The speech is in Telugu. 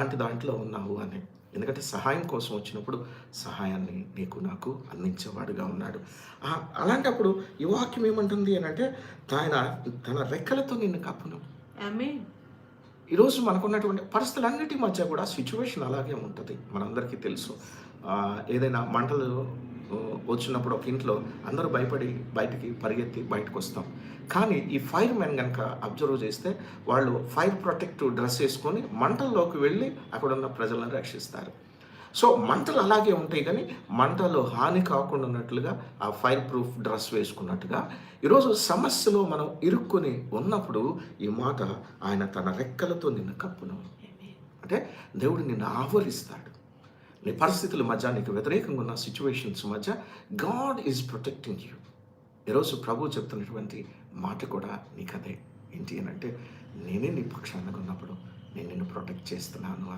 అలాంటి దాంట్లో ఉన్నావు అని. ఎందుకంటే సహాయం కోసం వచ్చినప్పుడు సహాయాన్ని నీకు నాకు అందించేవాడుగా ఉన్నాడు. అలాంటప్పుడు ఈ వాక్యం ఏమంటుంది అనంటే, ఆయన తన రెక్కలతో నిన్ను కప్పును. ఆమేన్. ఈరోజు మనకున్నటువంటి పరిస్థితులన్నిటి మధ్య కూడా సిట్యుయేషన్ అలాగే ఉంటది. మనందరికీ తెలుసు. ఏదైనా మంటలు వచ్చినప్పుడు ఒక ఇంట్లో అందరూ భయపడి బయటికి పరిగెత్తి బయటకొస్తాం. కానీ ఈ ఫైర్ మెన్ గనక అబ్జర్వ్ చేస్తే వాళ్ళు ఫైర్ ప్రొటెక్టివ్ డ్రెస్ ఏసుకొని మంటల్లోకి వెళ్ళి అక్కడున్న ప్రజలను రక్షిస్తారు. సో, మంటలు అలాగే ఉంటాయి గానీ, మంటలు హాని కాకుండా ఉన్నట్లుగా ఆ ఫైర్ ప్రూఫ్ డ్రెస్ వేసుకున్నట్టుగా, ఈరోజు సమస్యలో మనం ఇరుక్కొని ఉన్నప్పుడు ఈ మాట, ఆయన తన రెక్కలతో నిన్ను కప్పును. ఆమేన్. అంటే దేవుడు నిన్ను ఆవరిస్తాడు. నీ పరిస్థితుల మధ్య, నీకు వ్యతిరేకంగా ఉన్న సిట్యుయేషన్స్ మధ్య గాడ్ ఈజ్ ప్రొటెక్టింగ్ యూ. ఈరోజు ప్రభువు చెప్తున్నటువంటి మాట కూడా నీకదే. ఏంటి అనంటే, నేనే నీ పక్షాన ఉన్నప్పుడు నేను నిన్ను ప్రొటెక్ట్ చేస్తున్నాను.